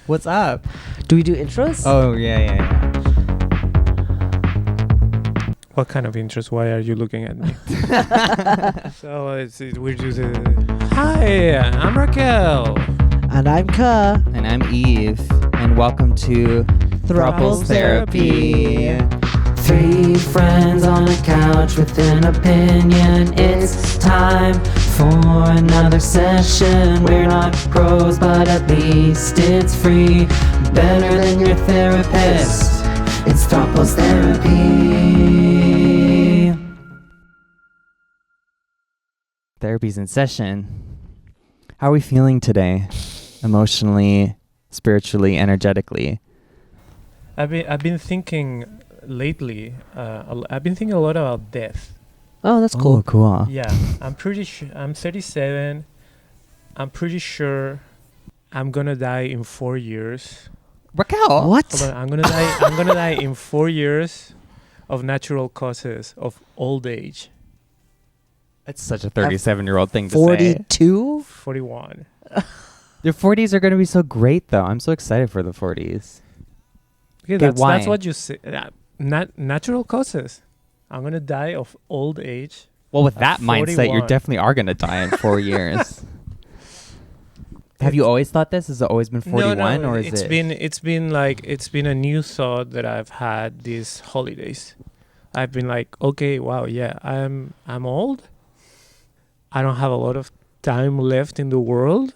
What's up? Do we do intros? Oh, yeah. What kind of interest? Why are you looking at me? So we're just. Hi, I'm Raquel. And I'm Ka. And I'm Eve. And welcome to Throuples Therapy. Three friends on a couch with an opinion. It's time for another session. We're not pros, but at least it's free. Better than your therapist. It's Throuples Therapy. Therapy's in session. How are we feeling today? Emotionally, spiritually, energetically? I've been thinking lately. I've been thinking a lot about death. Oh, that's cool. Oh, cool. Yeah, I'm pretty sure. I'm 37. I'm pretty sure I'm gonna die in 4 years. Raquel! What? Hold on, I'm gonna die in 4 years of natural causes of old age. That's such a 37-year-old thing to say. 42? 41. Your 40s are going to be so great, though. I'm so excited for the 40s. Okay, Okay, why? that's what you say. Natural causes. I'm gonna die of old age. Well, with At that mindset, you 41. definitely are going to die in 4 years. Have you always thought this? Has it always been 41, No, or is it's been a new thought that I've had these holidays. I've been like, okay, wow, yeah, I'm old. I don't have a lot of time left in the world.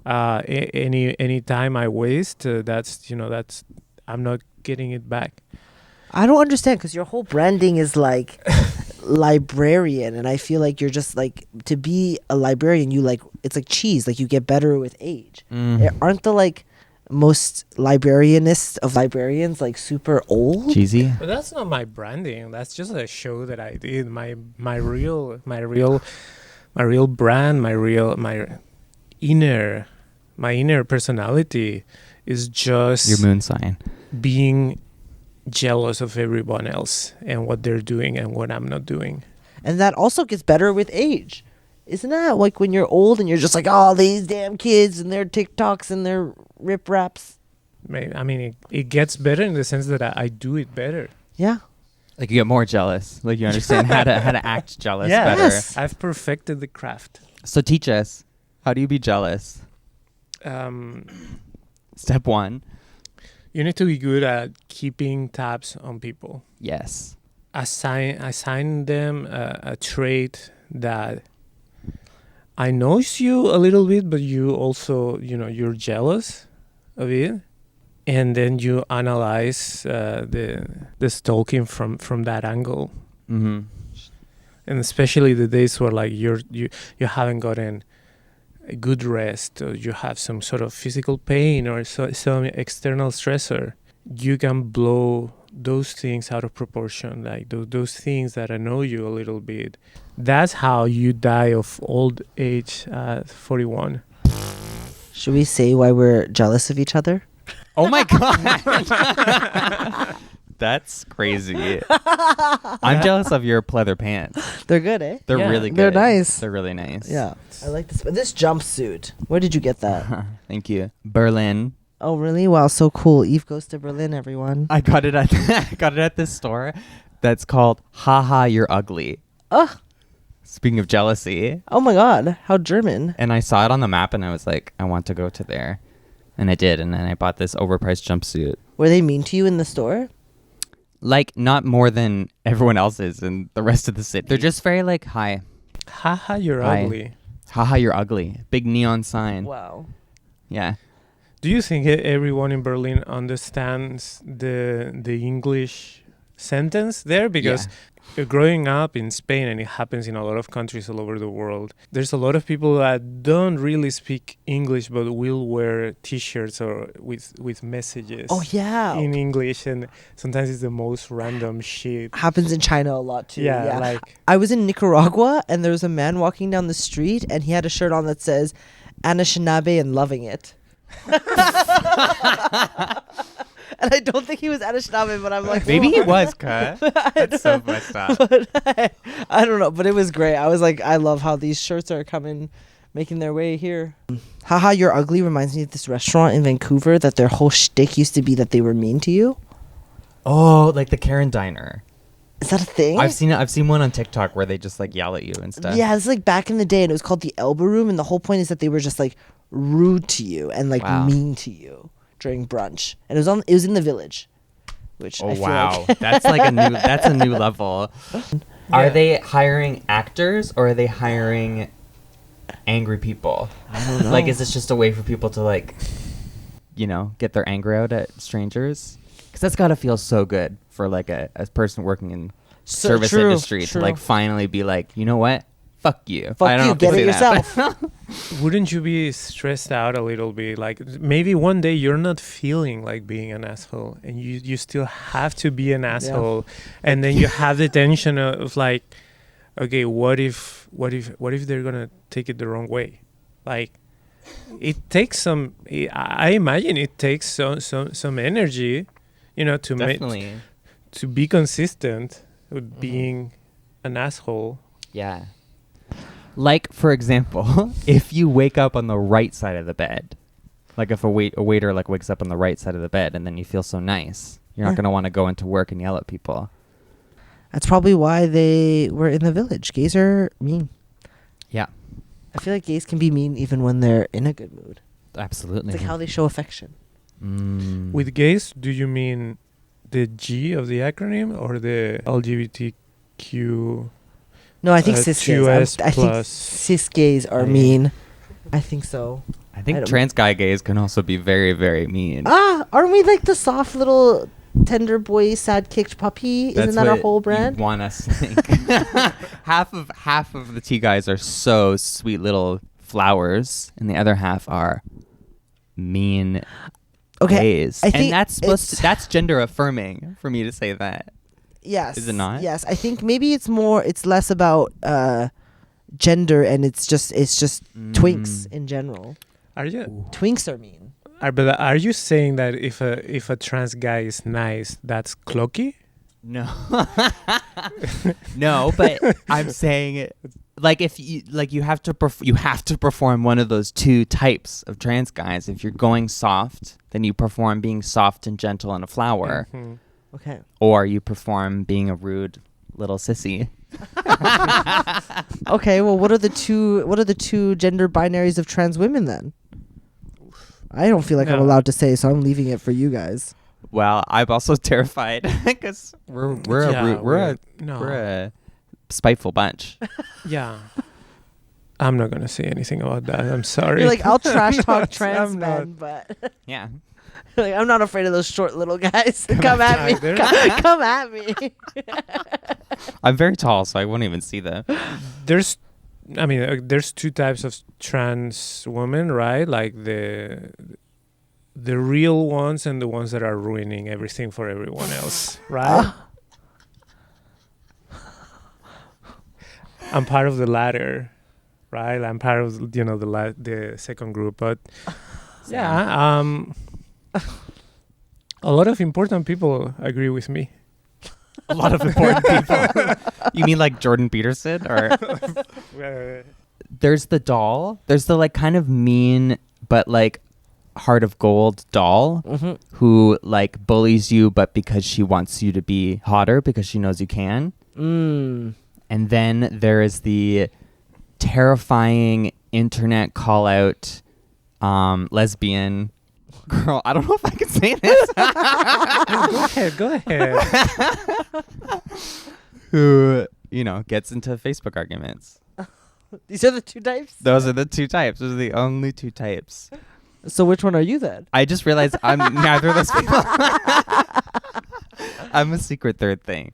Any time I waste, that's I'm not getting it back. I don't understand because your whole branding is like librarian, and I feel like you're just like, to be a librarian, you like, it's like cheese, like you get better with age. Aren't the like most librarianists of librarians like super old? cheesy? But that's not my branding. That's just a show that I did. My real brand, my inner personality is just Your moon sign. being jealous of everyone else and what they're doing and what I'm not doing. And that also gets better with age. Isn't that like when you're old and you're just like, oh, these damn kids and their TikToks and their rip raps? I mean, it gets better in the sense that I do it better. Yeah. Like you get more jealous. Like you understand how to act jealous better. Yes. I've perfected the craft. So teach us. How do you be jealous? Step 1. You need to be good at keeping tabs on people. Yes. Assign them a trait that annoys you a little bit, but you also, you're jealous of it. And then you analyze the stalking from that angle. Mm-hmm. And especially the days where like you haven't gotten a good rest, or you have some sort of physical pain or some external stressor, you can blow those things out of proportion, like those things that annoy you a little bit. That's how you die of old age at 41. Should we say why we're jealous of each other? Oh my God. That's crazy. I'm jealous of your pleather pants. They're good, eh? They're Yeah. really good. They're nice. They're really nice. Yeah. I like this jumpsuit. Where did you get that? Thank you. Berlin. Oh, really? Wow, so cool. Eve goes to Berlin, everyone. I got it at this store that's called Haha You're Ugly. Oh, Speaking of jealousy. oh my God. How German. And I saw it on the map and I was like, I want to go to there. And I did. And then I bought this overpriced jumpsuit. Were they mean to you in the store? Like, not more than everyone else is in the rest of the city. They're just very like, hi. Haha, you're Hi. ugly. Haha, you're ugly. Big neon sign. Wow. Yeah. Do you think everyone in Berlin understands the English sentence there? Because growing up in Spain, and it happens in a lot of countries all over the world, there's a lot of people that don't really speak English but will wear T-shirts or with messages Oh, yeah. in English, and sometimes it's the most random shit. Happens in China a lot, too. Yeah, like I was in Nicaragua, and there was a man walking down the street, and he had a shirt on that says, Anishinaabe and loving it. And I don't think he was Anishinaabe, but I'm like, Maybe he "Whoa." was, cut. That's so messed up. But I don't know, but it was great. I was like, I love how these shirts are coming making their way here. Haha, You're Ugly reminds me of this restaurant in Vancouver that their whole shtick used to be that they were mean to you. Oh, like the Karen Diner. Is that a thing? I've seen one on TikTok where they just like yell at you and stuff. Yeah, it's like back in the day, and it was called the Elbow Room, and the whole point is that they were just like rude to you and like Wow. mean to you during brunch, and it was in the Village, which Oh I feel wow, like that's like a new level. Are they hiring actors or are they hiring angry people? I don't know. Like, is this just a way for people to like, get their anger out at strangers? Because that's gotta feel so good for like a person working in service true, industry to like finally be like, you know what? Fuck you. Fuck I don't you, have to get say it that. yourself. Wouldn't you be stressed out a little bit? Like maybe one day you're not feeling like being an asshole, and you still have to be an asshole, and then you have the tension of like, okay, what if they're gonna take it the wrong way? Like, it takes some. I imagine it takes some energy, to Definitely. to be consistent with being an asshole. Yeah. Like, for example, if you wake up on the right side of the bed, like if a waiter like wakes up on the right side of the bed and then you feel so nice, you're not going to want to go into work and yell at people. That's probably why they were in the Village. Gays are mean. Yeah. I feel like gays can be mean even when they're in a good mood. Absolutely. It's like how they show affection. With gays, do you mean the G of the acronym or the LGBTQ? No, I think cis gays. QS I think plus. cis gays are mean. I think so. I think I don't- trans guy gays can also be very, very mean. Aren't we like the soft little tender boy, sad kicked puppy? Isn't that our whole brand? You want us to think. half of the T guys are so sweet little flowers, and the other half are mean Okay, gays. I think and that's supposed it's- that's gender affirming for me to say that. Yes. Is it not? Yes, I think maybe it's less about gender, and it's just twinks in general. Are you? Twinks are mean. But are you saying that if a trans guy is nice, that's cloaky? No. No, but I'm saying like if you have to perform one of those two types of trans guys. If you're going soft, then you perform being soft and gentle and a flower, Mhm. Okay. or you perform being a rude little sissy. Okay. Well, what are the two gender binaries of trans women then? I don't feel like I'm No. allowed to say, so I'm leaving it for you guys. Well, I'm also terrified because we're a spiteful bunch. Yeah. I'm not gonna say anything about that. I'm sorry. You're like, I'll trash I'm talk not- trans I'm men, but Yeah. like, I'm not afraid of those short little guys. Come at me. either. Come at me. I'm very tall, so I won't even see them. There's two types of trans women, right? Like the real ones and the ones that are ruining everything for everyone else, right? I'm part of the latter, right? I'm part of the second group, but yeah, a lot of important people agree with me. A lot of important people. You mean like Jordan Peterson? Or there's the doll. There's the like kind of mean but like heart of gold doll who like bullies you, but because she wants you to be hotter because she knows you can. And then there is the terrifying internet call out lesbian girl. I don't know if I can say this. Go ahead. Who, gets into Facebook arguments. These are the two types? Those are the two types. Those are the only two types. So which one are you then? I just realized I'm neither of those people. I'm a secret third thing.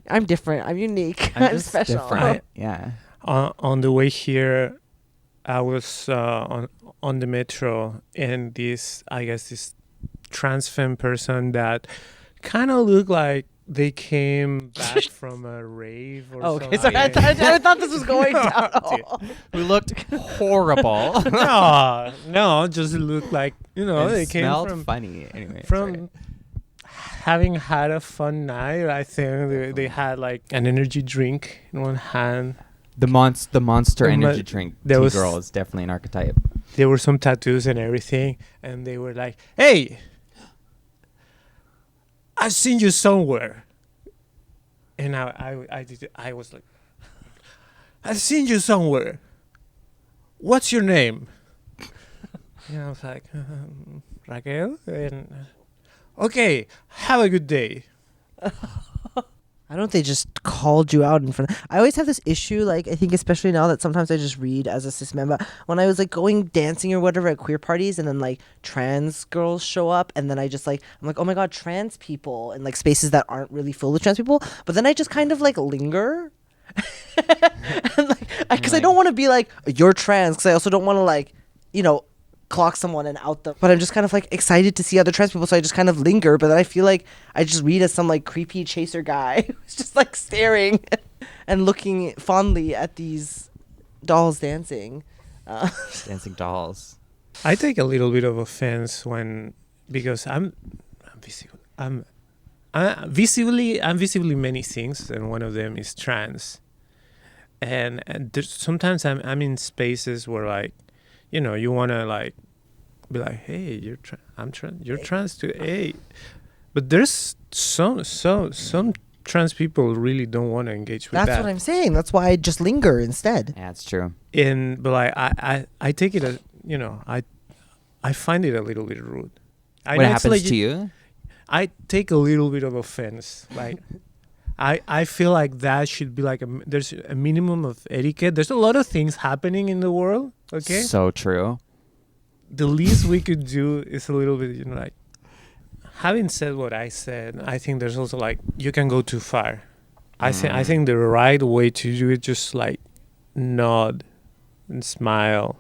I'm different. I'm unique. I'm I'm just special. different. Yeah. On the way here, I was on the metro, and this trans femme person that kind of looked like they came back from a rave or Okay, something. sorry. I thought this was going down. Who looked horrible. no, just looked like they came smelled from funny. Anyway, from sorry. having had a fun night. I think they had like an energy drink in one hand The monster The energy mo- drink there was- girl is definitely an archetype. There were some tattoos and everything, and they were like, "Hey, I've seen you somewhere." And I was like, "I've seen you somewhere. What's your name?" And I was like, "Raquel." And okay, have a good day. I don't know if they just called you out in front. I always have this issue, like, I think especially now that sometimes I just read as a cis member. When I was, like, going dancing or whatever at queer parties and then, like, trans girls show up and then I just, like, I'm like, oh my God, trans people in, like, spaces that aren't really filled with trans people. But then I just kind of, like, linger. And, like, because I don't want to be like, you're trans, because I also don't want to, like, you know, clock someone and out them, but I'm just kind of like excited to see other trans people, so I just kind of linger. But then I feel like I just read as some like creepy chaser guy who's just like staring and looking fondly at these dolls dancing. Dancing dolls. I take a little bit of offense because I'm visibly many things, and one of them is trans. And there's, sometimes I'm in spaces where, like, you know, you want to like be like, hey, you're trans too, hey. But there's some trans people really don't want to engage with that. That's what I'm saying. That's why I just linger instead. Yeah, it's true. But like I take it as, you know, I find it a little bit rude. What happens to you? I take a little bit of offense. Like, I feel like that should be like there's a minimum of etiquette. There's a lot of things happening in the world. Okay. So true. The least we could do is a little bit, you know, like, having said what I said, I think there's also like, you can go too far. I think the right way to do it, just like nod and smile,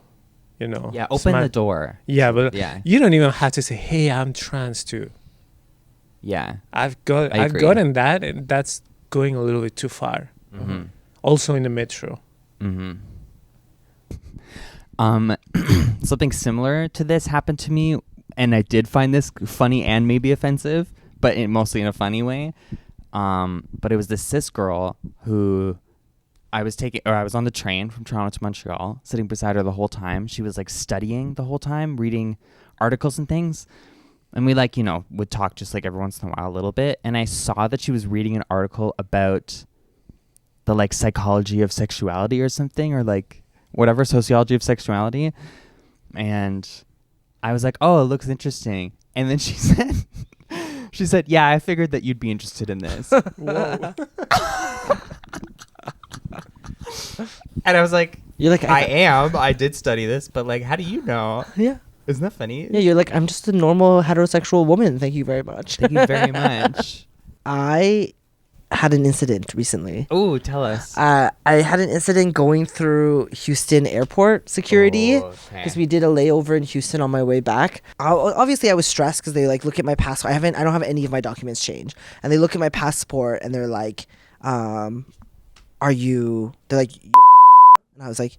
you know. Yeah, open the door. Yeah, but Yeah. you don't even have to say, hey, I'm trans too. Yeah. I've agree. gotten that, and that's going a little bit too far. Mm-hmm. Also in the metro. Mm-hmm. Something similar to this happened to me, and I did find this funny and maybe offensive, but mostly in a funny way. But it was this cis girl who I was on the train from Toronto to Montreal, sitting beside her the whole time. She was like studying the whole time, reading articles and things. And we like, you know, would talk just like every once in a while a little bit. And I saw that she was reading an article about the like psychology of sexuality or something, or like whatever, sociology of sexuality. And I was like, oh, it looks interesting. And then she said, yeah, I figured that you'd be interested in this. Whoa. And I was like, You're like, I did study this, but like, how do you know? yeah. Isn't that funny? Yeah, you're like, I'm just a normal heterosexual woman. Thank you very much. Thank you very much. I had an incident recently. Oh, tell us. I had an incident going through Houston airport security because we did a layover in Houston on my way back. Obviously, I was stressed because they like look at my passport. I don't have any of my documents changed, and they look at my passport and they're like, "Are you?" They're like, and I was like,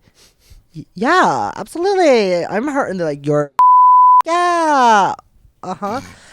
"Yeah, absolutely, I'm her." And they're like, "You're." Yeah.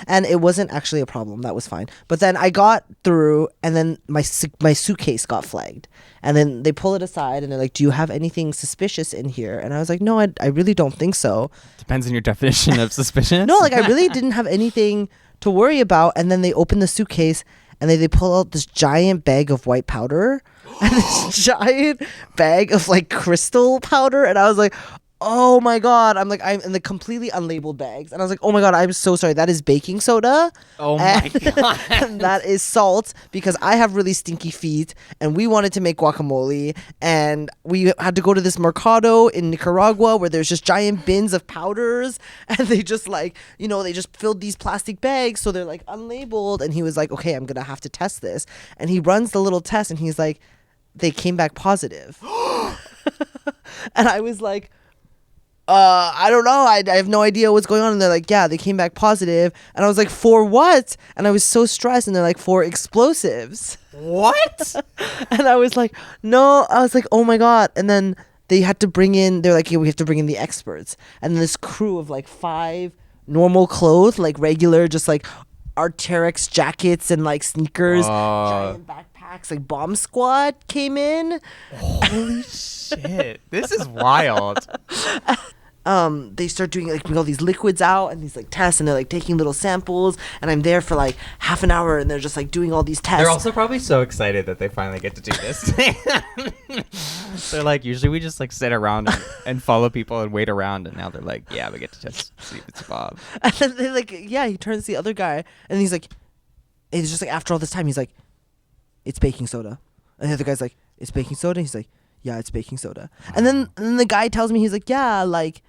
And it wasn't actually a problem. That was fine. But then I got through, and then my suitcase got flagged. And then they pull it aside, and they're like, "Do you have anything suspicious in here?" And I was like, "No, I really don't think so." Depends on your definition of suspicious. No, like I really didn't have anything to worry about. And then they open the suitcase, and they pull out this giant bag of white powder and this giant bag of like crystal powder, and I was like, oh my God. I'm in the completely unlabeled bags. And I was like, oh my God, I'm so sorry. That is baking soda. Oh my God. And that is salt, because I have really stinky feet and we wanted to make guacamole. And we had to go to this mercado in Nicaragua where there's just giant bins of powders. And they just like, you know, they just filled these plastic bags. So they're like unlabeled. And he was like, okay, I'm going to have to test this. And he runs the little test and he's like, they came back positive. And I was like, I don't know. I have no idea what's going on. And they're like, yeah, they came back positive. And I was like, for what? And I was so stressed. And they're like, for explosives. What? And I was like, no. I was like, oh my God. And then they had to bring in, they're like, yeah, we have to bring in the experts. And this crew of like 5 normal clothes, like regular, just like Arc'teryx jackets and like sneakers, giant backpacks. Like Bomb Squad came in. Holy shit. This is wild. They start doing like bring all these liquids out and these like tests, and they're like taking little samples, and I'm there for like half an hour, and they're just like doing all these tests. They're also probably so excited that they finally get to do this. They're like, usually we just like sit around and follow people and wait around, and now they're like, yeah, we get to just see if it's Bob. And then they like, yeah, he turns to the other guy, and he's like, it's just like after all this time, he's like, it's baking soda, and the other guy's like, it's baking soda. He's like, yeah, it's baking soda. And then the guy tells me, he's like, yeah, like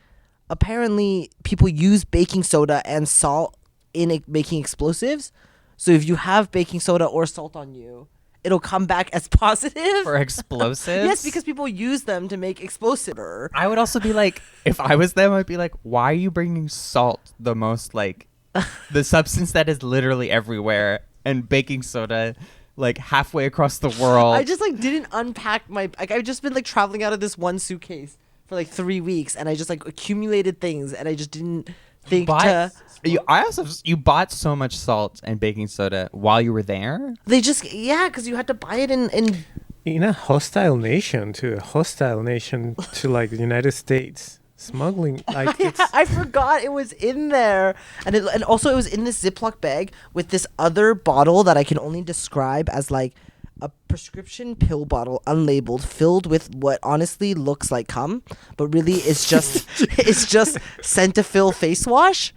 apparently people use baking soda and salt in making explosives. So if you have baking soda or salt on you, it'll come back as positive. For explosives? Yes, because people use them to make explosives. I would also be like, if I was them, I'd be like, why are you bringing salt, the most like, the substance that is literally everywhere, and baking soda like halfway across the world? I just like didn't unpack my, like I've just been like traveling out of this one suitcase for like 3 weeks, and I just like accumulated things, and I just didn't think to. You bought so much salt and baking soda while you were there? They just, because you had to buy it in a hostile nation to like the United States. Smuggling, like I forgot it was in there, and also it was in this Ziploc bag with this other bottle that I can only describe as like a prescription pill bottle, unlabeled, filled with what honestly looks like cum, but really it's just Cetaphil face wash,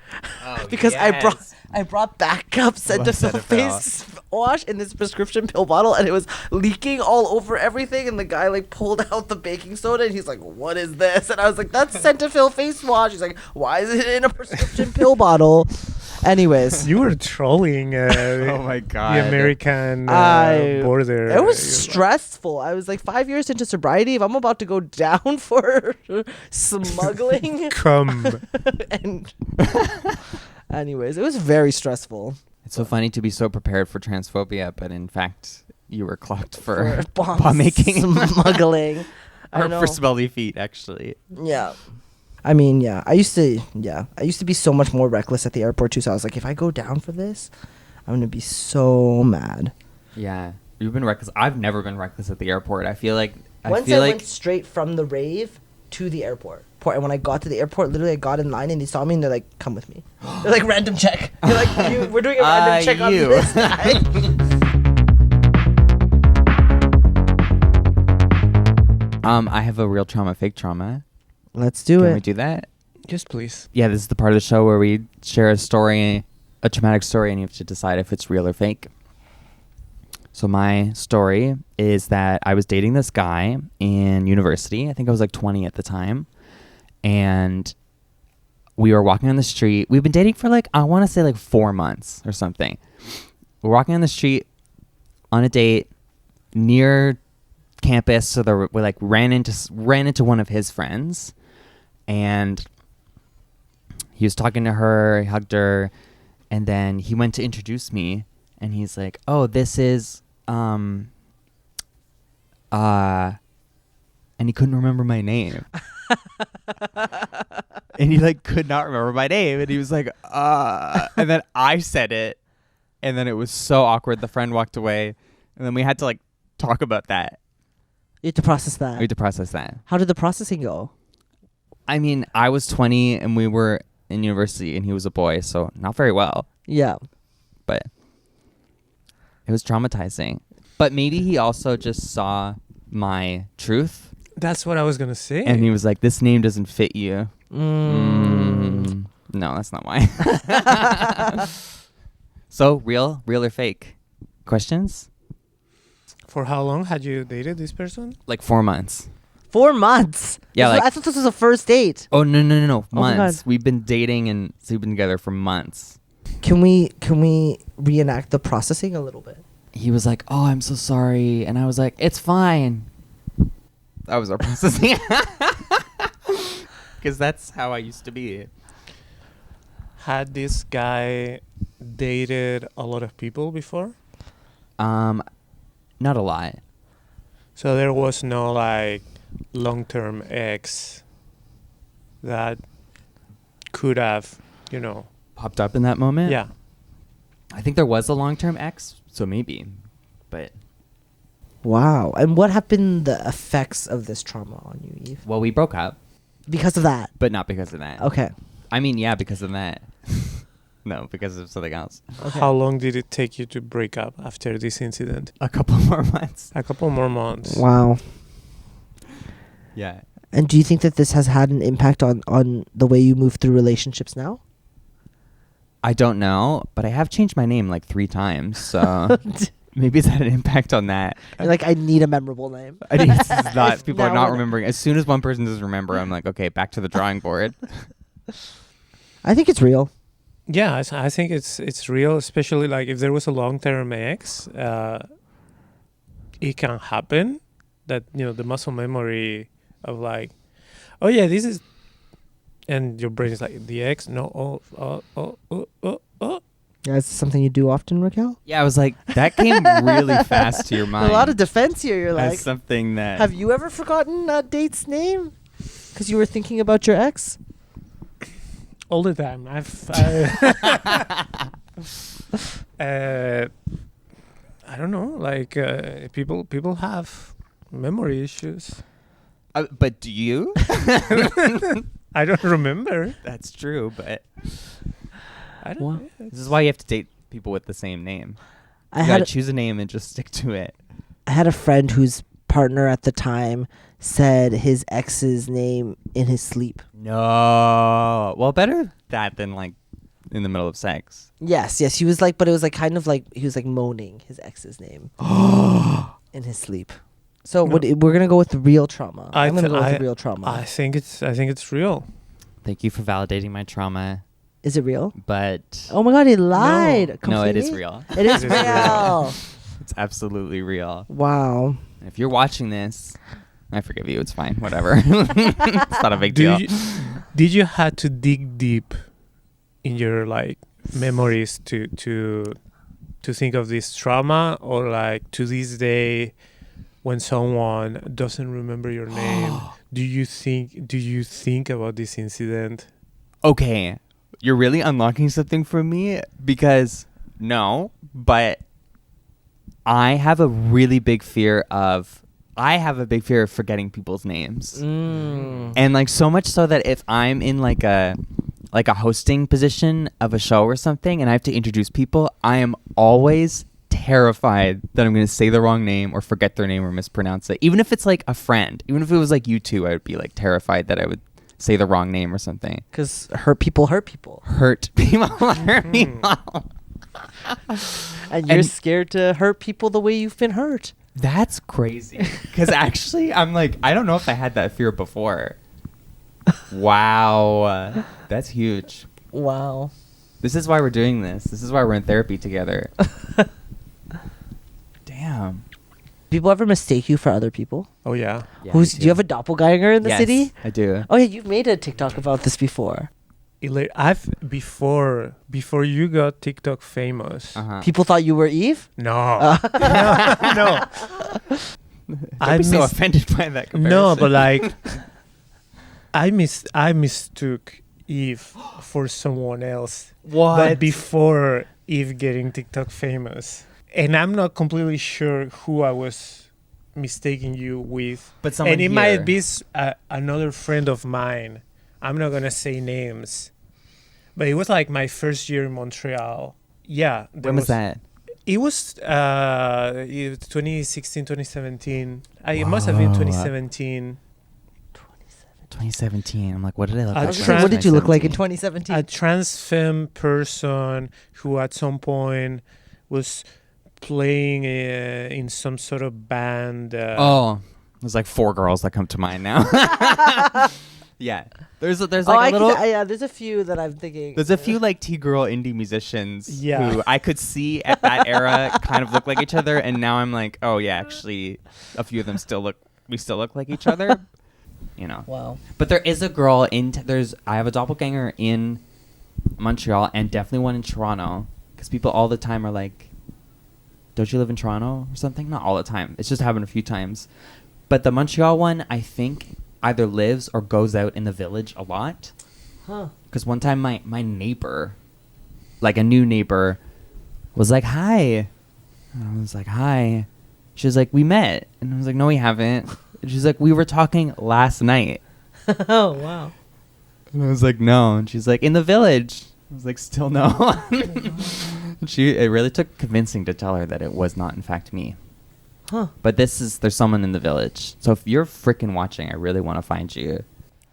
because yes. I brought backup Cetaphil face wash in this prescription pill bottle, and it was leaking all over everything, and the guy like pulled out the baking soda, and he's like, what is this? And I was like, that's Cetaphil face wash. He's like, why is it in a prescription pill bottle? Anyways, you were trolling oh my god, the American border. It was stressful. I was like 5 years into sobriety. If I'm about to go down for smuggling, come. And anyways, it was very stressful. It's so funny to be so prepared for transphobia, but in fact, you were clocked for bomb making, smuggling, or for smelly feet, actually. Yeah. I mean, yeah, I used to be so much more reckless at the airport too. So I was like, if I go down for this, I'm going to be so mad. Yeah. You've been reckless. I've never been reckless at the airport. I feel like I went straight from the rave to the airport. And when I got to the airport, literally I got in line and they saw me and they're like, come with me. They're like, random check. They're like, we're doing a random check on this guy. I have a real trauma, fake trauma. Let's do Can we do that? Yes, please. Yeah, this is the part of the show where we share a story, a traumatic story, and you have to decide if it's real or fake. So my story is that I was dating this guy in university. I think I was like 20 at the time. And we were walking on the street. We've been dating for like, I want to say like 4 months or something. We're walking on the street on a date near campus. So we like ran into one of his friends. And he was talking to her, he hugged her, and then he went to introduce me, and he's like, "Oh, this is and he couldn't remember my name." And he like could not remember my name, and he was like, and then I said it, and then it was so awkward. The friend walked away, and then we had to like talk about that. You had to process that. We had to process that. How did the processing go? I mean, I was 20 and we were in university and he was a boy, so not very well. Yeah. But it was traumatizing. But maybe he also just saw my truth. That's what I was going to say. And he was like, this name doesn't fit you. No, that's not why. So, real or fake? Questions? For how long had you dated this person? Like 4 months. 4 months? Yeah, I thought this was a first date. Oh, no. Oh Months. We've been dating and sleeping together for months. Can we reenact the processing a little bit? He was like, "Oh, I'm so sorry." And I was like, "It's fine." That was our processing. Because that's how I used to be. Had this guy dated a lot of people before? Not a lot. So there was no like long-term ex that could have, Popped up in that moment? Yeah. I think there was a long-term ex, so maybe, but Wow. And what have been the effects of this trauma on you, Eve? well, we broke up, Because of that. but not because of that. Okay. I mean, yeah, because of that. No, because of something else. Okay. How long did it take you to break up after this incident? A couple more months. A couple more months. Wow. Yeah. And do you think that this has had an impact on the way you move through relationships now? I don't know, but I have changed my name like 3 times, so maybe it's had an impact on that. You're like, I need a memorable name. I think it's not, people are Now not what- remembering. As soon as one person doesn't remember, I'm like, okay, back to the drawing board. I think it's real. Yeah, I think it's real, especially like if there was a long-term ex, it can happen that, you know, the muscle memory of like, oh yeah, this is, and your brain is like, the ex, no, oh. Yeah, is this something you do often, Raquel? Yeah, I was like, that came really fast to your mind. A lot of defense here. You're as like, something that. have you ever forgotten a date's name? Because you were thinking about your ex? All the time. I don't know, like people have memory issues. But do you? I don't remember. That's true, but I don't Well, know. this is why you have to date people with the same name. I You had gotta a- choose a name and just stick to it. I had a friend whose partner at the time said his ex's name in his sleep. No. Well, better that than like in the middle of sex. Yes, he was like, but it was like kind of like he was like moaning his ex's name in his sleep. So No. we're gonna go with the real trauma. I'm gonna th- go with I- the real trauma. I think it's real. Thank you for validating my trauma, Is it real? but Oh my god, he lied. no, it is completely? real. It is It is real. It's absolutely real. Wow. And if you're watching this, I forgive you. It's fine. Whatever. It's not a big deal. Did you had to dig deep in your like memories to think of this trauma, or like to this day when someone doesn't remember your name, do you think about this incident? Okay, you're really unlocking something for me because no, but I have a big fear of forgetting people's names. And like so much so that if I'm in like a hosting position of a show or something and I have to introduce people, I am always terrified that I'm going to say the wrong name or forget their name or mispronounce it. Even if it's like a friend, even if it was like you two, I would be like terrified that I would say the wrong name or something. Because hurt people hurt people. Hurt people. Hurt people. And you're And- scared to hurt people the way you've been hurt. That's crazy. Because actually, I'm like, I don't know if I had that fear before. Wow. That's huge. Wow. This is why we're doing this. This is why we're in therapy together. Damn. People ever mistake you for other people? Oh yeah. Yeah, Do me you have a doppelganger in the Yes, city? I do. Oh yeah, you've made a TikTok about this before. I've before you got TikTok famous. Uh-huh. People thought you were Eve? No. No. Don't be so offended by that comparison. No, but like I mistook Eve for someone else. What? But before Eve getting TikTok famous. And I'm not completely sure who I was mistaking you with. But someone and it here. might be another friend of mine. I'm not going to say names. But it was like my first year in Montreal. Yeah. When was that? It was 2016, 2017. It must have been Whoa. 2017. 2017. I'm like, what did I look I like? was in gonna say, What did you look like in 2017? 2017? A trans femme person who at some point was playing in some sort of band. Oh, there's like 4 girls that come to mind now. Yeah. There's like a I little... yeah, there's a few that I'm thinking. There's a few like T-girl indie musicians Yeah. who I could see at that era kind of look like each other, and now I'm like, oh yeah, actually, a few of them we still look like each other, you know. Wow. But there is a girl I have a doppelganger in Montreal and definitely one in Toronto, because people all the time are like, don't you live in Toronto or something? Not all the time. It's just happened a few times. But the Montreal one, I think, either lives or goes out in the village a lot. Huh. Because one time my neighbor, like a new neighbor, was like, hi. And I was like, hi. She was like, we met. And I was like, no, we haven't. And she's like, we were talking last night. Oh, wow. And I was like, no. And she's like, in the village. I was like, still no. It really took convincing to tell her that it was not, in fact, me. Huh. But there's someone in the village. So if you're freaking watching, I really want to find you.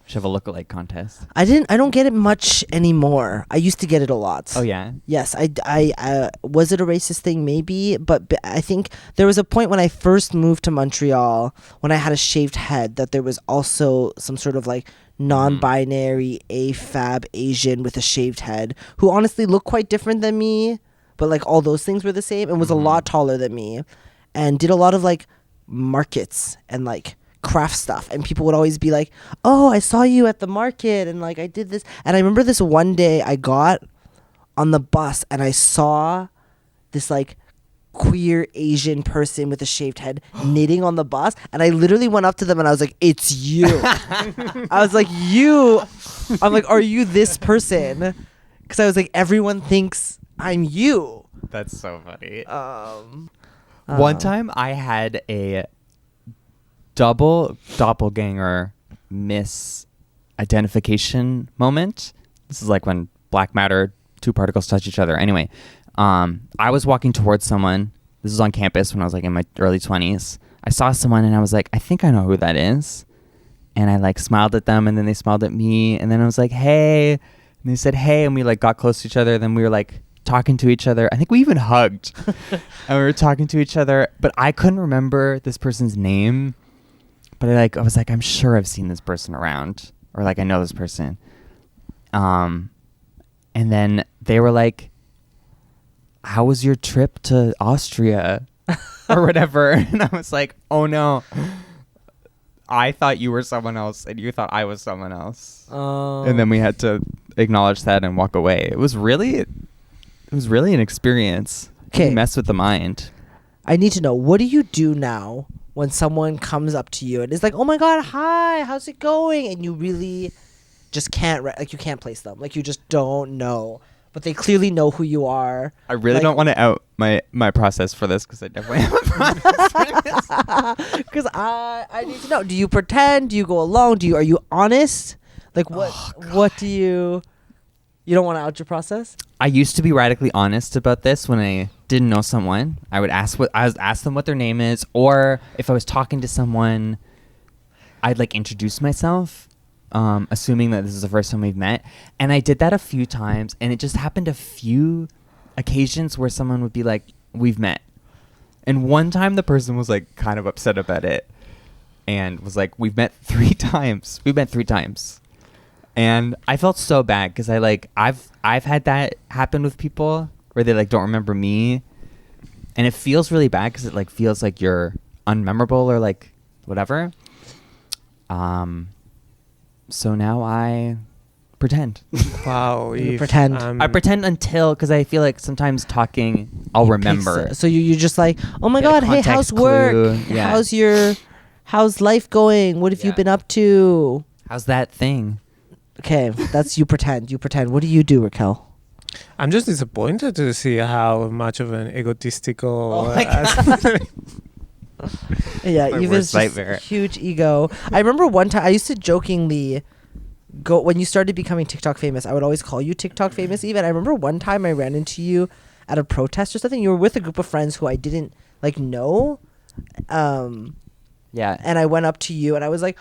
We should have a lookalike contest. I don't get it much anymore. I used to get it a lot. Oh, yeah? Yes, I was it a racist thing? Maybe, but I think there was a point when I first moved to Montreal when I had a shaved head that there was also some sort of like non-binary AFAB Asian with a shaved head who honestly looked quite different than me, but like all those things were the same and was a lot taller than me and did a lot of like markets and like craft stuff, and people would always be like, oh, I saw you at the market and like I did this. And I remember this one day I got on the bus and I saw this like queer Asian person with a shaved head knitting on the bus, and I literally went up to them and I was like, it's you. I was like, you. I'm like, are you this person? Because I was like, everyone thinks I'm you. That's so funny. One time I had a double doppelganger misidentification moment. This is like when black matter, two particles touch each other. Anyway, I was walking towards someone. This was on campus when I was like in my early 20s. I saw someone and I was like, I think I know who that is. And I like smiled at them, and then they smiled at me, and then I was like, hey, and they said hey, and we like got close to each other. Then we were like talking to each other. I think we even hugged. And we were talking to each other, but I couldn't remember this person's name. But I was like, I'm sure I've seen this person around, or like I know this person. And then they were like, how was your trip to Austria or whatever? And I was like, oh no, I thought you were someone else and you thought I was someone else. And then we had to acknowledge that and walk away. It was really an experience. Okay. Mess with the mind. I need to know, what do you do now when someone comes up to you and is like, oh my God, hi, how's it going? And you really just can't, you can't place them. Like, you just don't know. But they clearly know who you are. I really don't want to out my process for this, because I definitely have a process for this. Because I need to know. Do you pretend? Do you go along? Are you honest? Like, what do you don't want to out your process? I used to be radically honest about this when I didn't know someone. I would ask them what their name is, or if I was talking to someone, I'd like introduce myself, assuming that this is the first time we've met. And I did that a few times, and it just happened a few occasions where someone would be like, we've met. And one time the person was like kind of upset about it and was like, we've met 3 times. We've met 3 times. And I felt so bad because I've had that happen with people where they like don't remember me, and it feels really bad because it like feels like you're unmemorable or like whatever. So now I pretend. Wow. You pretend. I pretend until, because I feel like sometimes talking I'll remember. So you just like, oh my Get a God, hey, how's context work? clue. Yeah. How's life going? What have you Yeah. been up to? How's that thing? Okay, that's you pretend. You pretend. What do you do, Raquel? I'm just disappointed to see how much of an egotistical. Oh my Yeah, My Eva's worst just nightmare. huge ego. I remember one time I used to jokingly go, when you started becoming TikTok famous, I would always call you TikTok famous, Eva. And I remember one time I ran into you at a protest or something. You were with a group of friends who I didn't like know. Yeah. And I went up to you and I was like,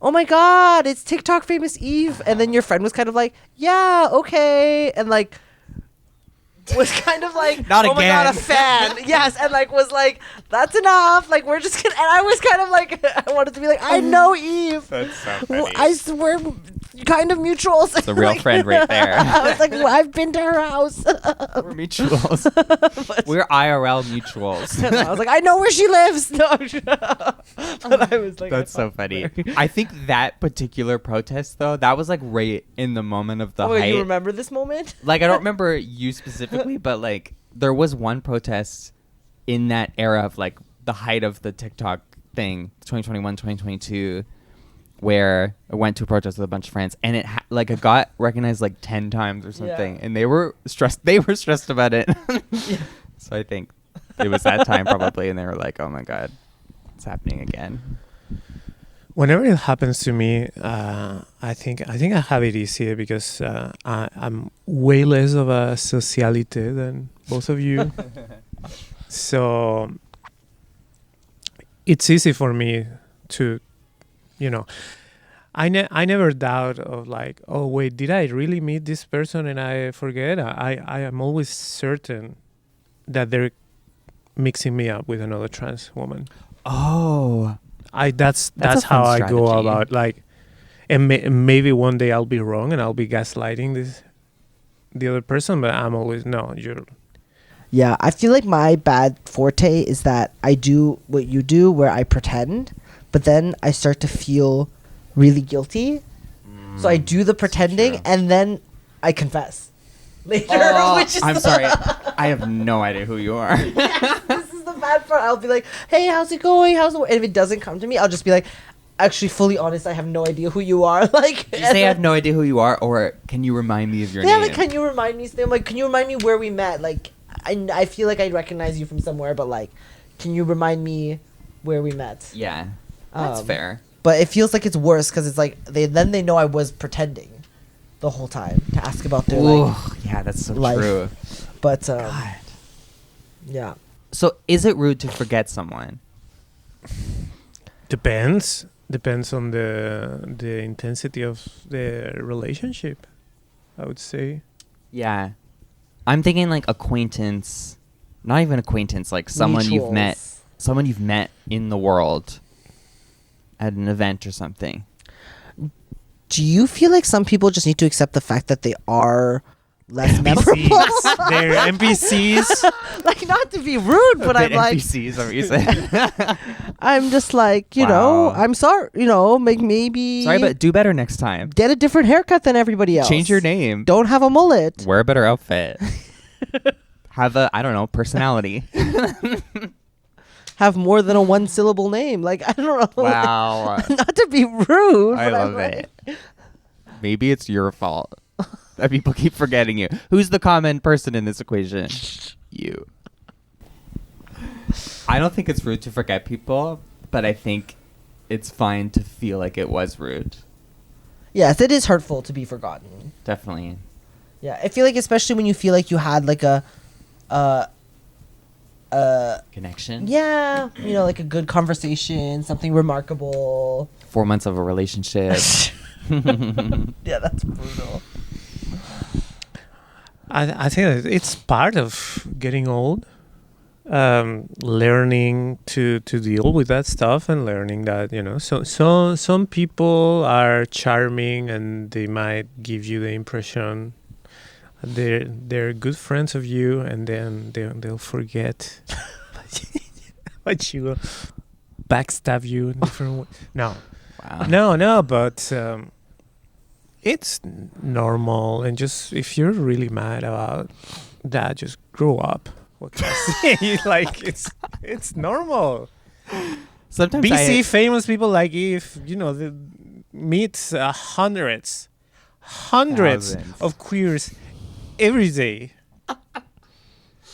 oh my God, it's TikTok famous Eve. And then your friend was kind of like, yeah, okay. And like, was kind of like, Not oh my God, a again. fan. Yes. And like, was like, that's enough. Like, we're just gonna, and I was kind of like, I wanted to be like, I know Eve. That's so I swear, kind of mutuals. It's a real friend right there. I was like, well, I've been to her house. We're mutuals. We're IRL mutuals. I was like, I know where she lives. No, but I was like, That's so funny. I think that particular protest, though, that was like right in the moment of the Oh, height. you remember this moment? Like, I don't remember you specifically, but like there was one protest in that era of like the height of the TikTok thing, 2021, 2022, where I went to a protest with a bunch of friends, and it like it got recognized like 10 times or something, and they were stressed. They were stressed about it. So I think it was that time probably, and they were like, "Oh my god, it's happening again." Whenever it happens to me, I think I have it easier because I'm way less of a socialite than both of you. So it's easy for me to, I never doubt of like, oh wait, did I really meet this person and I forget? I am always certain that they're mixing me up with another trans woman. Oh, that's a how fun I go strategy. about like, and maybe one day I'll be wrong and I'll be gaslighting the other person, but I'm always no, you're. Yeah, I feel like my bad forte is that I do what you do, where I pretend, but then I start to feel really guilty. So I do the pretending, true. and then I confess later. Which is I'm sorry. I have no idea who you are. This is the bad part. I'll be like, "Hey, how's it going? How's it?" And if it doesn't come to me, I'll just be like, "Actually, fully honest, I have no idea who you are." Like, Did you say I have no idea who you are, or can you remind me of your yeah, name? like, can you remind me? I'm like, can you remind me where we met? Like, I feel like I recognize you from somewhere, but like, can you remind me where we met? Yeah, that's fair. But it feels like it's worse because it's like they know I was pretending the whole time to ask about their like. Yeah, that's so life. true. But God. yeah, So, is it rude to forget someone? Depends on the intensity of the relationship, I would say. Yeah, I'm thinking like acquaintance, not even acquaintance, like someone you've met in the world at an event or something. Do you feel like some people just need to accept the fact that they are less memorable? NPCs. They're NPCs. Like, not to be rude, but I'm like, NPCs, what you said. I'm just like, you know, Wow. I'm sorry, maybe. Sorry, but do better next time. get a different haircut than everybody else. Change your name. Don't have a mullet. Wear a better outfit. Have a, I don't know, personality. Have more than a one-syllable name. Like, I don't know. Wow. Not to be rude. I but I'm love like, it. Maybe it's your fault that people keep forgetting you. Who's the common person in this equation? You. I don't think it's rude to forget people, but I think it's fine to feel like it was rude. Yes, it is hurtful to be forgotten. Definitely. Yeah, I feel like especially when you feel like you had like a Connection. yeah, like a good conversation, something remarkable. 4 months of a relationship. Yeah, that's brutal. I think that it's part of getting old. Learning to deal with that stuff and learning that so some people are charming and they might give you the impression they're good friends of you, and then they'll forget what you backstab you in different ways. Wow. No, but it's normal, and just if you're really mad about that, just grow up. What can I say? Like, it's normal. Sometimes BC famous people, like, if they meet hundreds Thousands. of queers every day.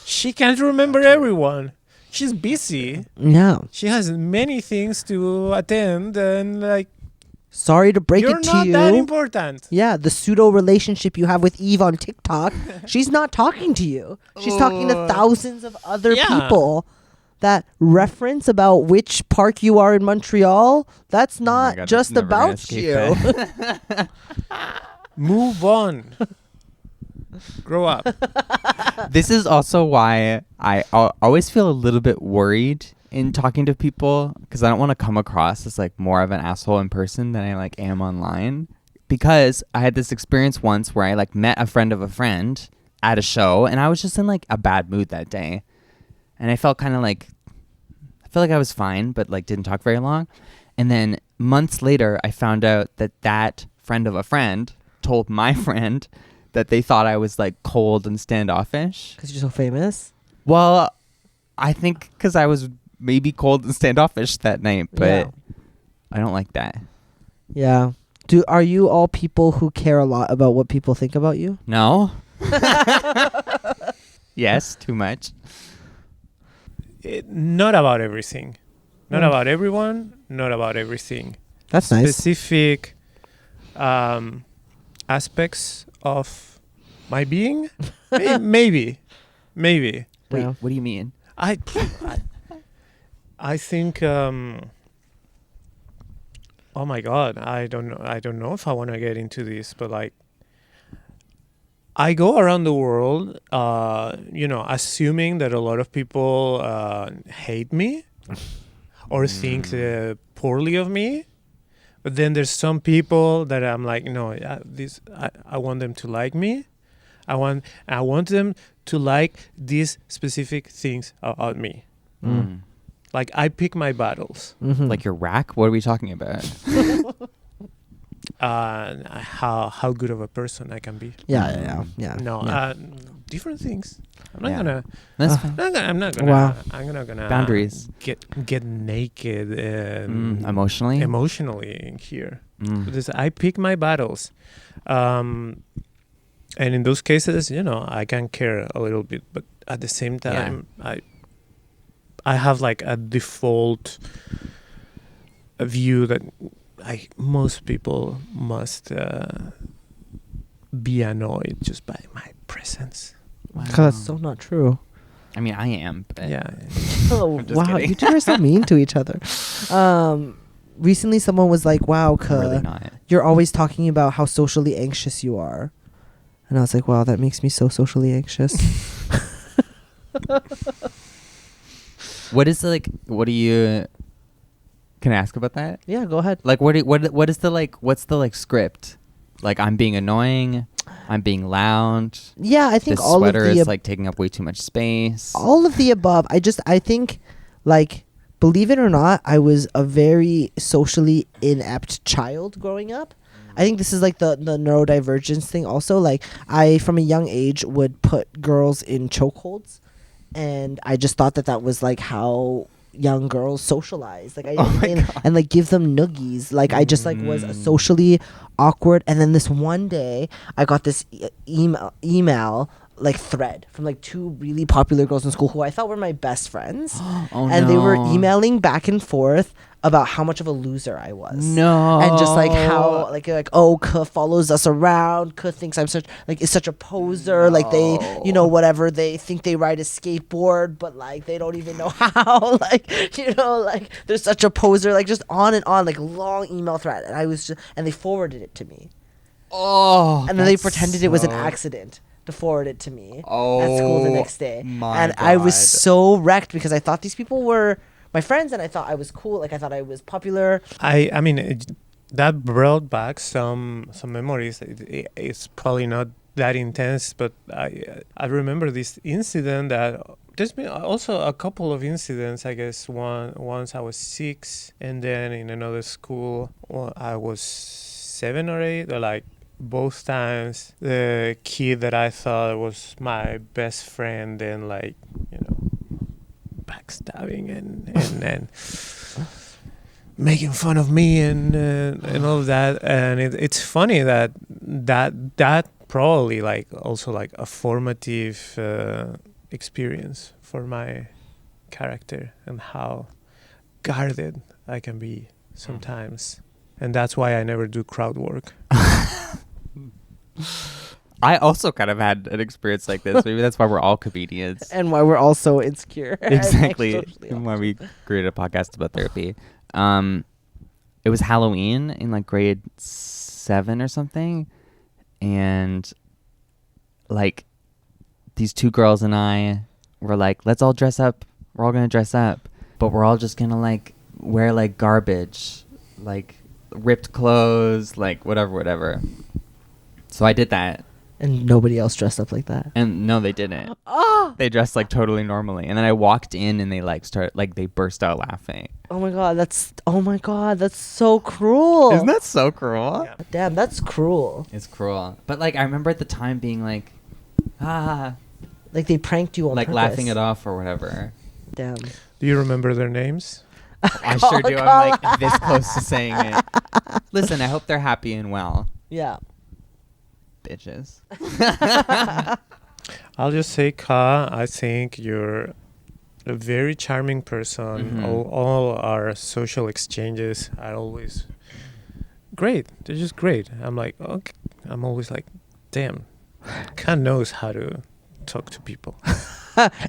She can't remember everyone. She's busy. Yeah. She has many things to attend, and like, Sorry to break you're it to not you. that important. Yeah, the pseudo relationship you have with Eve on TikTok, she's not talking to you. She's talking to thousands of other Yeah. people. That reference about which park you are in Montreal, that's not God, just it's never gonna about escape you. that. Move on. Grow up. This is also why I always feel a little bit worried in talking to people, because I don't want to come across as like more of an asshole in person than I like am online. Because I had this experience once where I like met a friend of a friend at a show, and I was just in like a bad mood that day, and I felt kind of like I was fine, but like didn't talk very long. And then months later, I found out that friend of a friend told my friend that they thought I was like cold and standoffish. Because you're so famous. Well, I think because I was maybe cold and standoffish that night, but Yeah. I don't like that. Yeah. Are you all people who care a lot about what people think about you? No. Yes, too much. Not about everything. Not Mm. about everyone. Not about everything. That's nice. Specific aspects of my being. Maybe. Wait, Yeah. what do you mean? I think. Oh my God, I don't know if I want to get into this, but like, I go around the world, assuming that a lot of people hate me or think poorly of me. But then there's some people that I'm like, no, I want them to like me. I want them to like these specific things about me. Mm. Like, I pick my battles. Mm-hmm. Like your rack? What are we talking about? How good of a person I can be. Yeah. No, Yeah. different things. I'm not Yeah. gonna. That's Uh, fine. I'm not gonna. Wow. I'm not gonna Boundaries. Get naked and Emotionally? emotionally here. Mm. Because I pick my battles, and in those cases, I can care a little bit, but at the same time, I have like a default view that most people must be annoyed just by my presence. Because that's so not true. I mean, I am. But Yeah. Oh, I'm just wow. kidding. You two are so mean to each other. Recently, someone was like, wow, I'm really not. you're always talking about how socially anxious you are. And I was like, wow, that makes me so socially anxious. What is the, like? What do you? Can I ask about that? Yeah, go ahead. Like, what is the like? What's the like script? Like, I'm being annoying. I'm being loud. Yeah, I think This all of sweater the is like taking up way too much space. all of the above. I think, like, believe it or not, I was a very socially inept child growing up. I think this is like the neurodivergence thing also. Like, I, from a young age, would put girls in chokeholds. And I just thought that was like how young girls socialize. Like, and like give them noogies. Like, I just like was a socially awkward. And then this one day, I got this email like thread from like two really popular girls in school who I thought were my best friends. Oh, And they were no. emailing back and forth about how much of a loser I was. No. And just like how like oh, Ka follows us around. Ka thinks I'm such is such a poser. Like, they, whatever, they think they ride a skateboard, but like they don't even know how. Like, like they're such a poser. Like, just on and on, like long email thread. And I was just, and they forwarded it to me. Oh. And then they that's pretended it was an so- accident to forward it to me Oh. at school the next day. My And I was God. so wrecked because I thought these people were my friends, and I thought I was cool. Like, I thought I was popular. I mean, that brought back some memories. It's probably not that intense, but I remember this incident that. There's been also a couple of incidents, I guess. Once I was 6, and then in another school, I was 7 or 8. Like, both times, the kid that I thought was my best friend, then like, backstabbing and making fun of me and all of that. And it's funny that probably like also like a formative experience for my character and how guarded I can be sometimes. And that's why I never do crowd work. I also kind of had an experience like this. Maybe that's why we're all comedians. And why we're all so insecure. and, like, Exactly. socially Why we created a podcast about therapy. It was Halloween in like grade 7 or something, and like these two girls and I were like, let's all dress up. We're all gonna dress up, but we're all just gonna like wear like garbage, like ripped clothes, like whatever. So I did that. And nobody else dressed up like that. And no, they didn't. Oh! They dressed like totally normally. And then I walked in and they like they burst out laughing. Oh my god, that's so cruel. Isn't that so cruel? Yeah. Damn, that's cruel. It's cruel. But like I remember at the time being like, Like, they pranked you on like purpose. laughing it off or whatever. Damn. Do you remember their names? I sure do. I'm like this close to saying it. Listen, I hope they're happy and well. Yeah. Bitches. I'll just say, Ka, I think you're a very charming person. All our social exchanges are always great. They're just great. I'm like, okay. I'm always like, damn, Ka knows how to talk to people.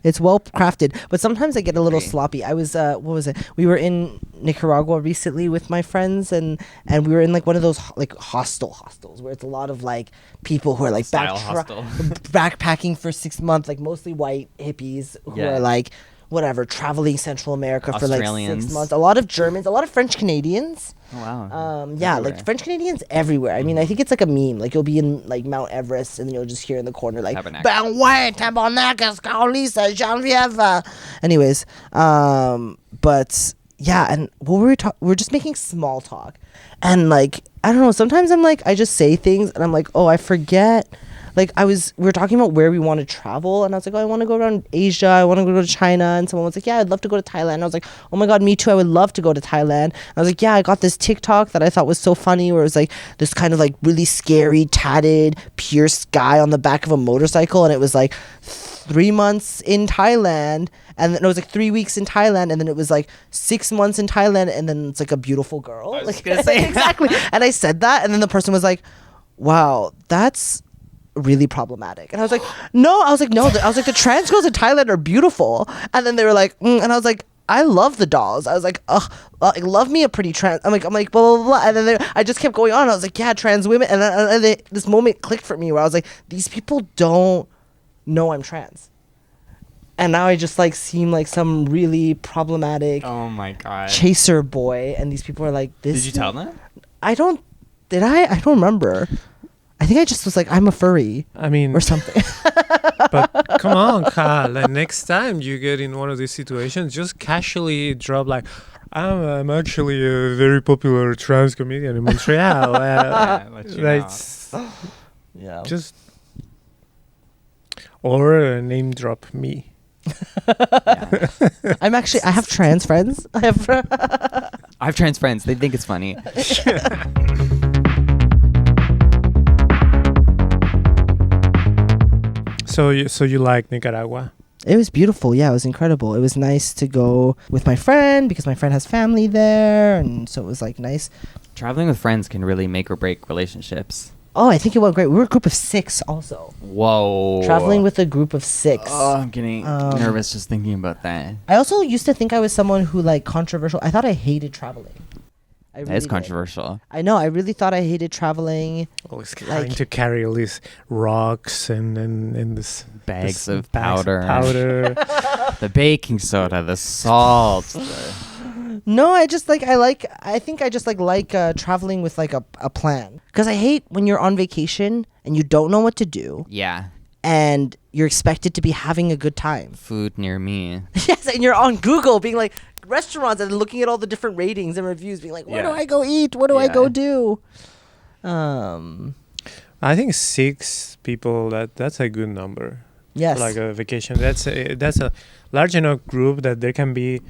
It's well crafted, but sometimes I get a little sloppy. I was what was it? We were in Nicaragua recently with my friends, and we were in like one of those like hostels where it's a lot of like people who are like backpacking for 6 months, like mostly white hippies who are like whatever traveling Central America for like 6 months. A lot of Germans, a lot of French Canadians. Oh wow. Yeah, everywhere. Like French Canadians everywhere. I mean, I think it's like a meme. Like you'll be in like Mount Everest and you'll just hear in the corner like Ben Way, Tabernacles, Carlisa, Genevieve. Anyways, but yeah, and what were we're just making small talk. And like I don't know, sometimes I'm like I just say things and I'm like, "Oh, I forget." Like we were talking about where we want to travel, and I was like, oh, I want to go around Asia, I want to go to China, and someone was like, yeah, I'd love to go to Thailand. And I was like, oh my god, me too, I would love to go to Thailand. And I was like, yeah, I got this TikTok that I thought was so funny, where it was like this kind of like really scary, tatted, pierced guy on the back of a motorcycle, and it was like 3 months in Thailand, and then it was like 3 weeks in Thailand, and then it was like 6 months in Thailand, and then it's like a beautiful girl. I was like gonna say exactly. And I said that, and then the person was like, wow, that's really problematic. And I was like, no. I was like, the trans girls in Thailand are beautiful. And then they were like, and I was like, I love the dolls. I was like, ugh, like, love me a pretty trans. I'm like, blah, blah, blah. And then I just kept going on. I was like, yeah, trans women. And then this moment clicked for me where I was like, these people don't know I'm trans. And now I just like seem like some really problematic Oh my god. chaser boy. And these people are like, this. Did you tell them? Did I? I don't remember. I think I just was like, I'm a furry. I mean, or something. But come on, Ka. Like, next time you get in one of these situations, just casually drop like, I'm actually a very popular trans comedian in Montreal. Yeah. Just or name drop me. Yeah. I have trans friends. I have trans friends. They think it's funny. So you like Nicaragua? It was beautiful. Yeah, it was incredible. It was nice to go with my friend because my friend has family there, and so it was like nice. Traveling with friends can really make or break relationships. Oh, I think it went great. We were a group of 6 also. Whoa. Traveling with a group of 6. Oh, I'm getting nervous just thinking about that. I also used to think I was someone who like controversial. I thought I hated traveling. That is controversial. I know. I really thought I hated traveling. Always having to carry all these rocks and this bags of powder. The baking soda, the salt. No, I just like I think I just like traveling with like a plan. Because I hate when you're on vacation and you don't know what to do. Yeah. And you're expected to be having a good time. Food near me. Yes, and you're on Google being like restaurants and looking at all the different ratings and reviews, being like, where do I go eat? What do I go do? I think 6 people. That's a good number. Yes. For like a vacation. That's a large enough group that there can be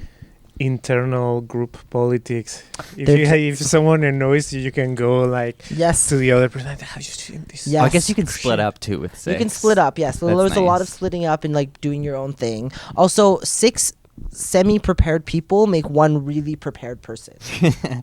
internal group politics. If someone annoys you, you can go like to the other person. How you doing this? Yes. I guess you can split up too with 6. You can split up. Yes. So there was a lot of splitting up and like doing your own thing. Also, 6 semi-prepared people make one really prepared person.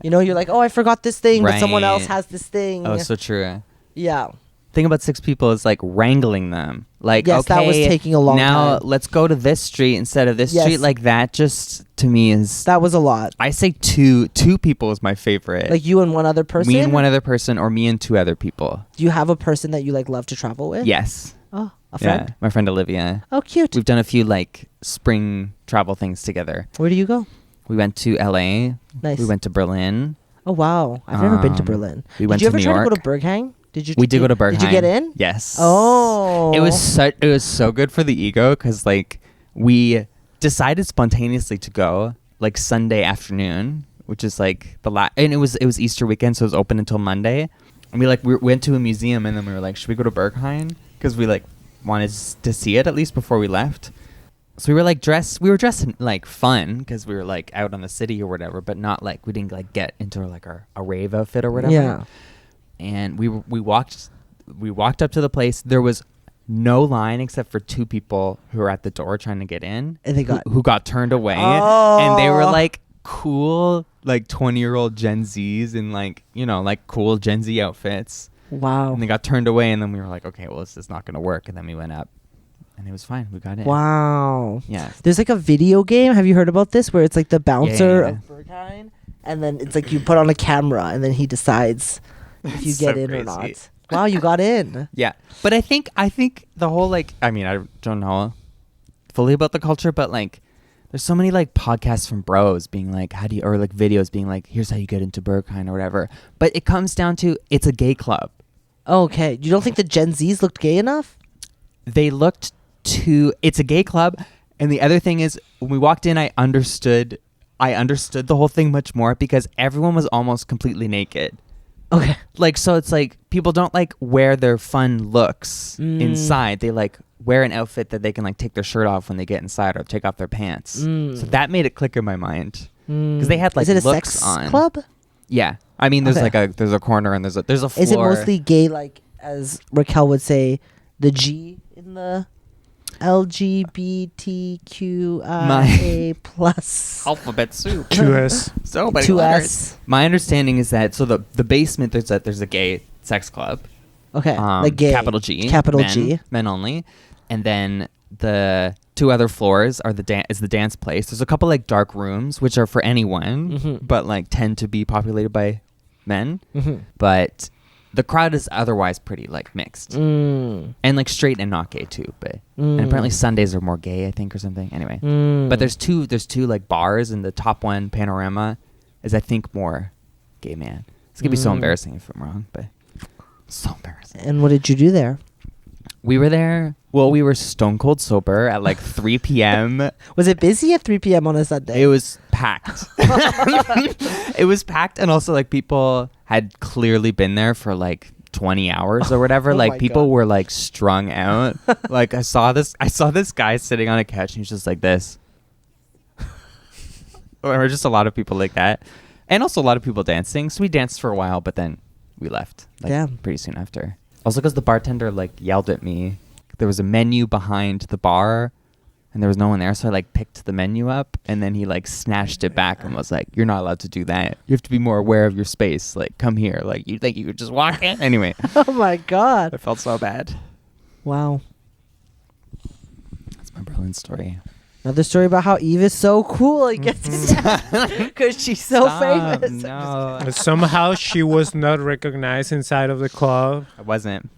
You know, you're like, oh, I forgot this thing, but someone else has this thing. Oh, so true. Yeah. Thing about 6 people is like wrangling them. Like, yes, okay, that was taking a long time. Now let's go to this street instead of this street. Like that just to me is that was a lot. I say two people is my favorite. Like you and one other person. Me and one other person, or me and 2 other people. Do you have a person that you like love to travel with? Yes. Oh, a friend? Yeah, my friend Olivia. Oh, cute. We've done a few like spring travel things together. Where do you go? We went to LA. Nice. We went to Berlin. Oh wow, I've never been to Berlin. We went to New York. Did you ever try to go to Berghain? We did go to Berghain. Did you get in? Yes. Oh. It was so good for the ego because like we decided spontaneously to go like Sunday afternoon, which is like and it was Easter weekend, so it was open until Monday. And we went to a museum, and then we were like, should we go to Berghain? Because we like wanted to see it at least before we left. So we were like we were dressed in, like fun because we were like out on the city or whatever, but not like we didn't like get into like a rave outfit or whatever. Yeah. And we walked up to the place. There was no line except for 2 people who were at the door trying to get in, And they got who got turned away, Oh. and they were like cool like 20-year-old Gen Zs in like, you know, like cool Gen Z outfits. Wow. And they got turned away, and then we were like, okay, well, this is not going to work. And then we went up, and it was fine. We got in. Wow. Yeah. There's like a video game. Have you heard about this? Where it's like the bouncer Yeah. of Berghain, and then it's like you put on a camera, and then he decides if you It's get so in or crazy. not. Wow, you got in. Yeah. But I think the whole like, I mean, I don't know fully about the culture, but like there's so many like podcasts from bros being like, how do you, or like videos being like, here's how you get into Berghain or whatever. But it comes down to, it's a gay club. Okay. You don't think the Gen Zs looked gay enough? They looked it's a gay club. And the other thing is, when we walked in, I understood the whole thing much more because everyone was almost completely naked. Okay. Like, so it's like people don't like wear their fun looks inside. They like wear an outfit that they can like take their shirt off when they get inside or take off their pants. So that made it click in my mind because they had like Is it a looks sex on. club? Yeah, I mean, there's Okay. like there's a corner and there's a floor. Is it mostly gay, like as Raquel would say, the G in the LGBTQIA plus alphabet soup? 2S. So many 2S. letters. My understanding is that the basement there's a gay sex club. Okay, like gay. Capital G. Capital men, G. Men only. And then the 2 other floors are the dance place. There's a couple like dark rooms which are for anyone, but like tend to be populated by men. But the crowd is otherwise pretty like mixed. And like straight and not gay too, but and apparently Sundays are more gay, I think, or something. Anyway. But there's two like bars, and the top one, Panorama, is I think more gay man. It's gonna be so embarrassing if I'm wrong, but so embarrassing. And what did you do there? We were there. Well, we were stone cold sober at like 3 p.m. Was it busy at 3 p.m. on a Sunday? It was packed. It was packed, and also like people had clearly been there for like 20 hours or whatever. Oh Like my people God. were like strung out. Like I saw this guy sitting on a couch, and he's just like this. Or just a lot of people like that, and also a lot of people dancing. So we danced for a while, but then we left. Like, Damn. pretty soon after. Also, because the bartender like yelled at me. There was a menu behind the bar, and there was no one there, so I like picked the menu up, and then he like snatched it back and was like, "You're not allowed to do that. You have to be more aware of your space. Like, come here. Like, you think you could just walk in?" Anyway, Oh my God. I felt so bad. Wow. That's my Berlin story. Another story about how Eve is so cool, I guess. Because she's so Stop, famous. No, Somehow she was not recognized inside of the club. I wasn't.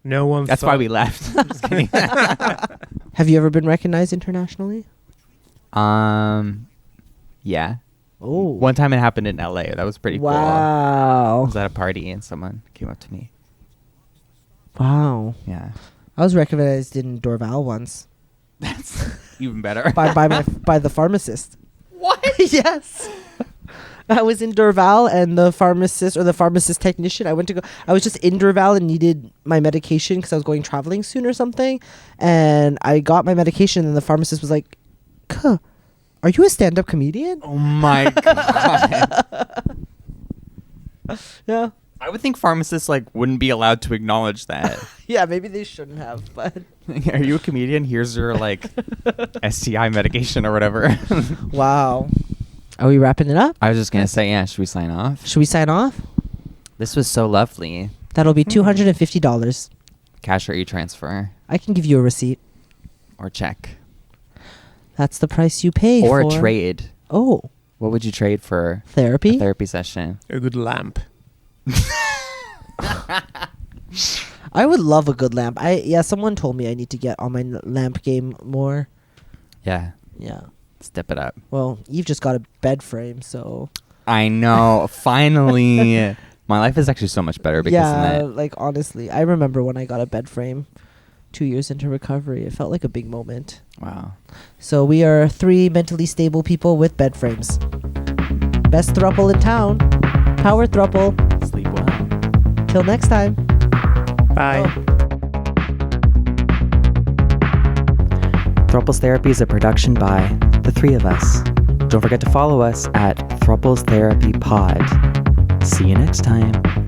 No one. That's why we left. I'm just kidding. Have you ever been recognized internationally? Yeah. Oh. One time it happened in LA. That was pretty cool. I Wow. was at a party and someone came up to me. Wow. Yeah. I was recognized in Dorval once That's even better. by the pharmacist. What? Yes. I was in Dorval, and the pharmacist technician, I was just in Dorval and needed my medication because I was going traveling soon or something. And I got my medication, and the pharmacist was like, "Kuh, are you a stand-up comedian?" Oh my God. Yeah. I would think pharmacists like wouldn't be allowed to acknowledge that. Yeah, maybe they shouldn't have, but Are you a comedian? Here's your like STI medication or whatever. wow. Are we wrapping it up? I was just gonna say, yeah. Should we sign off? Should we sign off? This was so lovely. That'll be $250. Cash or e-transfer I can give you a receipt. or check That's the price you pay or for a trade. Oh, What would you trade for a therapy? therapy session? A good lamp. I would love a good lamp. Someone told me I need to get on my lamp game more. Yeah, Yeah. step it up. Well, you've just got a bed frame, so I know. Finally, my life is actually so much better because of yeah, that. like honestly, I remember when I got a bed frame 2 years into recovery. It felt like a big moment. Wow. So we are 3 mentally stable people with bed frames. Best throuple in town. Power throuple. Sleep well. Till next time. Bye. Oh. Throuples Therapy is a production by the three of us. Don't forget to follow us at Throuples Therapy Pod. See you next time.